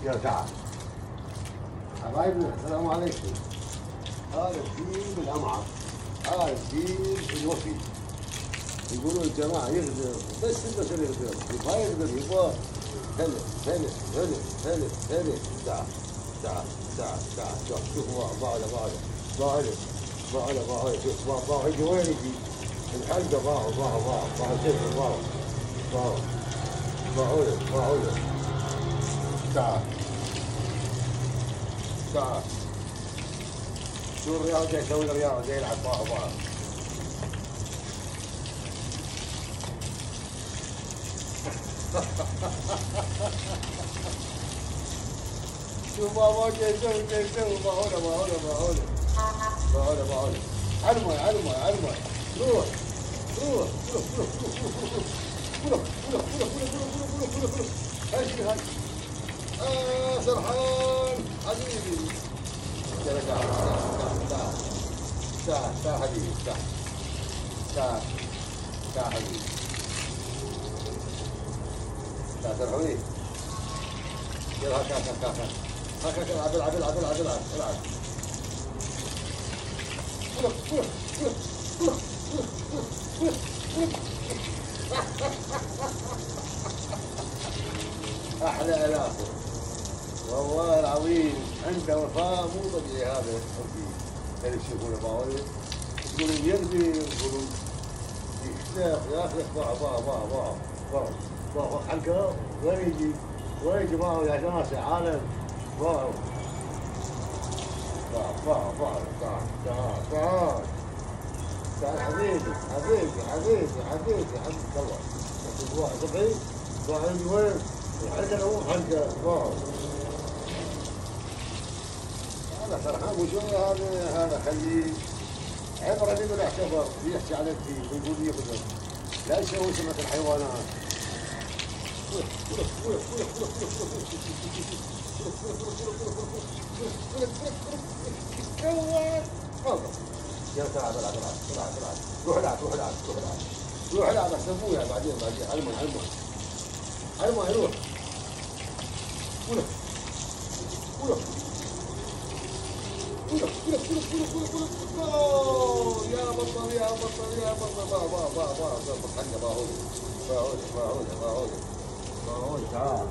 يلا تعال. حبايبنا السلام عليكم. هذا الدين الأمعر، هذا الدين الوفي. يقولون الجماعة يغدر بس البشر يغدر، يبغى يغدر يبغى هلا هلا هلا هلا هلا. تعال تعال تعال تعال شوف باعله باعله باعله باعله باعله شوف باعه يجي وين يجي؟ الحلقة باعه باعه باعه باعه شوف باعه باعه باعه له باعه له. تعال تعال. شو الرياض جاي يسوي الرياض جاي يلعب باعه باعه. شوف بابا جاي يسوي باعوله باعوله باعوله باعوله باعوله. علمه علمه علمه. روح روح روح روح روح روح روح روح روح روح روح. هاي هاي. سرحان حبيبي. تعال تعال تعال تعال تعال حبيبي تعال تعال تعال حبيبي تعال سرحوني. يلا هاك هاك هاك هاك هاك هاك. العب العب العب العب العب العب. أحلى الآخر والله العظيم. عنده وفاء مو طبيعي هذا اللي يشوفونه باولي. يقولون يغدر يقولون يختلف ياخذ باع باع باع باع باع باع حلقه. وين يجي؟ وين يجي باع يا ناس يا عالم؟ باع باع باع باع. تعال تعال تعال تعال حبيبي حبيبي حبيبي حبيبي حبيبي. الله باع صبحي باع يجي وين؟ الحلقه الاول حلقه باع. هذا فرحان وشوية. هذا خليه عبرة لمن اعتبر يحكي على الدين ويقول يقدر لا يسوي سمة الحيوانات. يلا تعال العب العب العب العب. روح العب روح العب روح العب روح العب احسن ابويا بعدين علمه علمه علمه يروح. ولا ولا يا بطل يا بطل يا بطل. با با با با حقه باهولي باهولي باهولي باهولي باهولي. تعال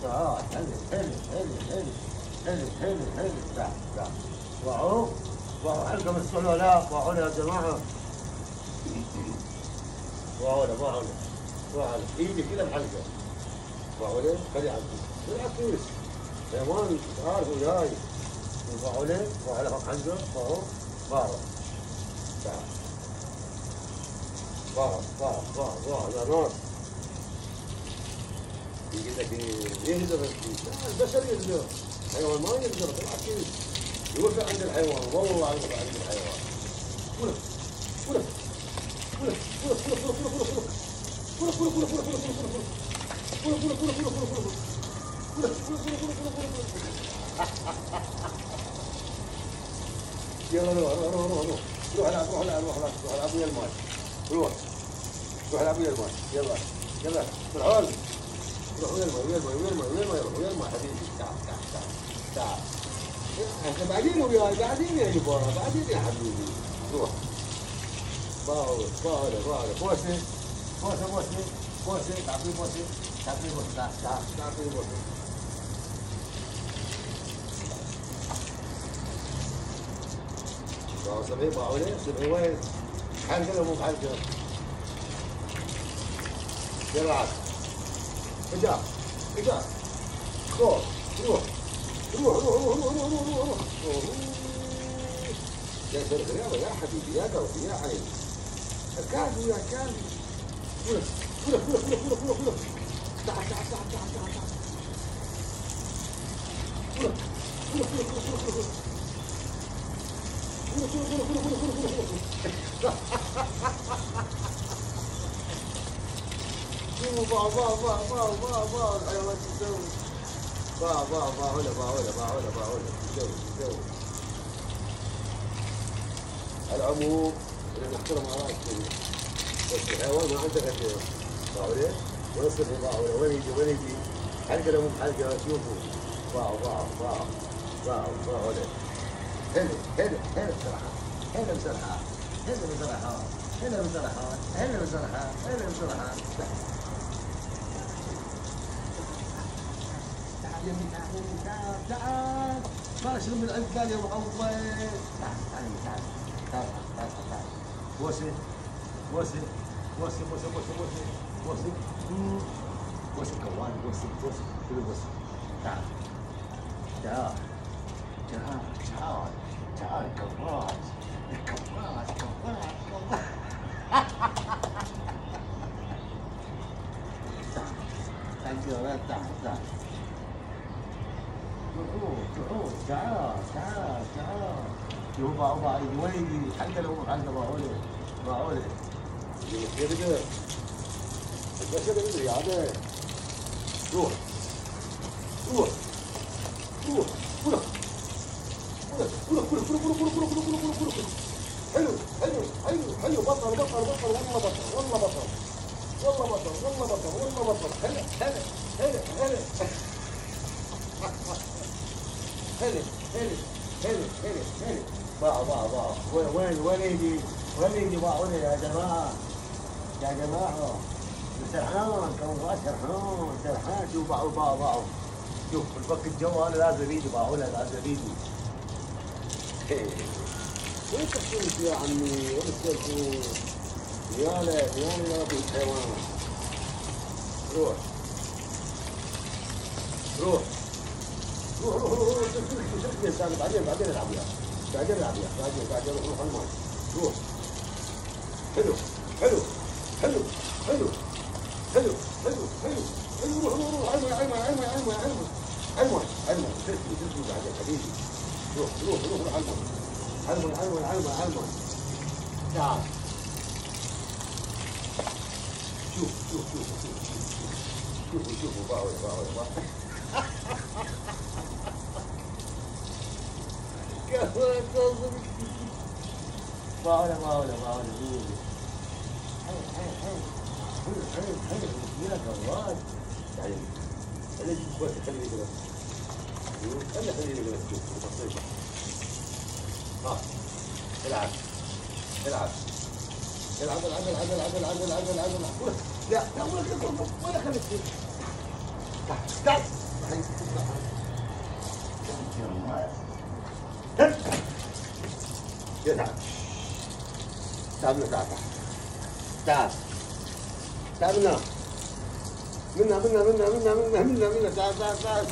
تعال هلا هلا هلا هلا هلا هلا هلا. تعال تعال. باعوا باعوا حلقه مسؤول لا باعوا يا جماعه. باعوا له باعوا له باعوا له ايدي كذا بحلقه. باعوا له خليه يعدي يلعب كويس. حيوان عارف وجاي. باعوا له باعوا له حلقه باعوا باعوا. تعال باعوا باعوا باعوا باعوا يا ناس. يقول لك يقدر البشر يقدر، الحيوان ما يقدر. بالعكس يوقف عند الحيوان والله عند الحيوان. ولا ولا ولا ولا ولا ولا ولا يلا روح روح روح روح روح العب روح العب روح العب روح العب ويا الماي. روح روح العب ويا الماي. يلا يلا فرعون روح ويا الماي ويا الماي ويا الماي ويا الماي. روح ويا الماي حبيبي. تعال تعال تعال تعال. احنا بعدين وياي بعدين يا جبارة بعدين يا حبيبي. روح باور باور باور. بوسه بوسه بوسه بوسه. تعطيه بوسه تعطيه بوسه. تعال تعال تعطيه بوسه. صبحي باعوا لي صبحي وين؟ حلقه ولا مو بحلقه؟ يلا عاد اجا اجا خوف. روح روح روح روح روح روح روح روح روح. يا سيد الرياضة يا حبيبي يا قلبي يا عيني. كان ويا كان. ولا ولا ولا ولا ولا ولا. تعال تعال تعال تعال تعال. ولا ولا ولا ولا ولا. با با با با با با الحيوانات تسوي با با با هلا با هلا با هلا با هلا تسوي. العموم نحترم آراء بس الحيوان ما عنده غير باوله ويصير باوله. وين يجي وين يجي؟ حلقة لو مو بحلقة شوفوا. واو واو واو واو واو ولد. هلا هلا هلا بسرعة. هلا بسرعة. هلا بسرعة. هلا بسرعة. هلا بسرعة. هلا بسرعة. تعال يا ابني تعال يا ابني تعال تعال. ما اشرب من عند قال يا معوض. تعال تعال تعال تعال تعال تعال. بوسه بوسه بوسه بوسه بوسه بوسه بوسه بوسه كوان بوسه بوسه شنو بوسه. تعال تعال تعال تعال تعال كواس كواس كواس كواس. تعال تعال تعال تعال. تعال تعال تعال تعال. شوف بابا وين حتى لو حتى باولي باولي كده كده البشر يدري عادي. روح روح روح كله كله كله كله كله كله كله كله كله كله كله. حلو حلو حلو حلو. بطل بطل بطل والله بطل والله بطل والله بطل والله بطل والله بطل. هلا هلا هلا هلا هلا هلا هلا هلا هلا. باع باع باع. وين يجي وين يجي باعوني يا جماعة يا جماعة. سرحان كون سرحان سرحان. شوف باعوا باعوا باعوا. شوف الفك الجوال لازم يجي باعونا لازم يجي. وين تحكون يا عمي وين تسولفون؟ يالا يالا يا ابو الحيوان. روح روح روح روح روح روح. بعدين بعدين العب وياك. بعدين العب وياك. بعدين روح الماي. روح. حلو حلو حلو حلو حلو حلو حلو حلو. روح روح روح. علمي علمي علمي علمي علمي علمي علمي. تسلم بعدين حبيبي. روح روح روح روح علمي علمي علمي علمي علمي. تعال شوف شوف شوف شوف شوفوا شوفوا باعوا باعوا باعوا. باعونا باعونا باعونا. حي حي حي حي حي حي. يا جواد يعني خليني بس خليني كده. خليني كده شوف بسيطة. ها العب العب العب العب العب العب العب العب العب العب. لا لا ولا خليك تعال تعال. يا تعال تعال تعال تعال تعال منا منا منا منا منا منا منا. تعال تعال تعال.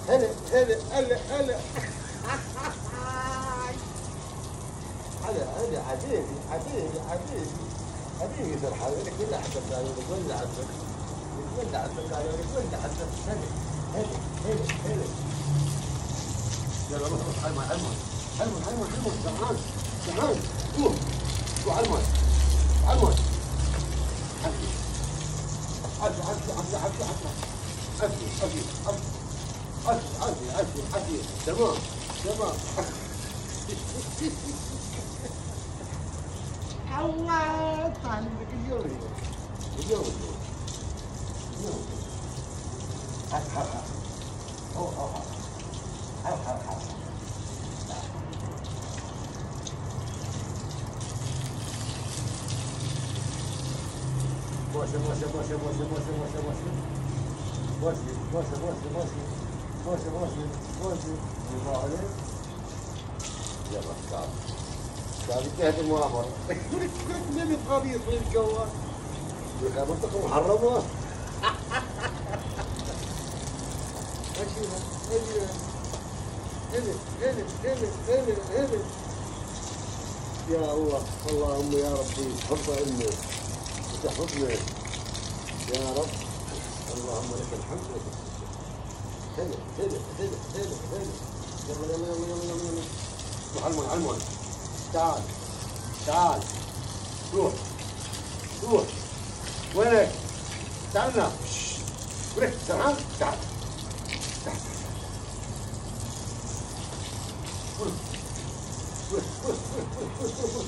هلا هلا هلا هلا هلا هلا. عديدي عديدي عديدي عديدي سرحان. لك ولا حسب قالوا لك ولا حسب ولا حسب قالوا لك ولا حسب. هلا هلا هلا هلا. يلا روح روح على الماء على الماء على الماء على الماء على الماء. سرحان سرحان. روح روح على الماء على الماء. حكي حكي حكي حكي حكي حكي حكي حكي حكي. تمام تمام. الله تعال لك اليوم اليوم اليوم. هات هات هات. هو هو هات هات هات. بوسه بوسه بوسه بوسه بوسه بوسه بوسه بوسه بوسه بوسه بوسه بوسه بوسه. الله عليك. يلا تعال تعال انتهت المؤامرة. لك نبي خبيث في الجوال. لك منطقة محرمة. اشيلها اشيلها. هلا هلا هلا هلا هلا. يا الله اللهم يا ربي حفظ علمه وتحفظنا يا رب. اللهم لك الحمد لك الشكر. هلا هلا هلا هلا هلا. يلا يلا يلا يلا يلا يلا. روح علمون علمون. تعال تعال روح روح. وينك؟ تعال هنا. ولك سرحان. تعال تعال تعال. وين وين وين وين وين وين وين.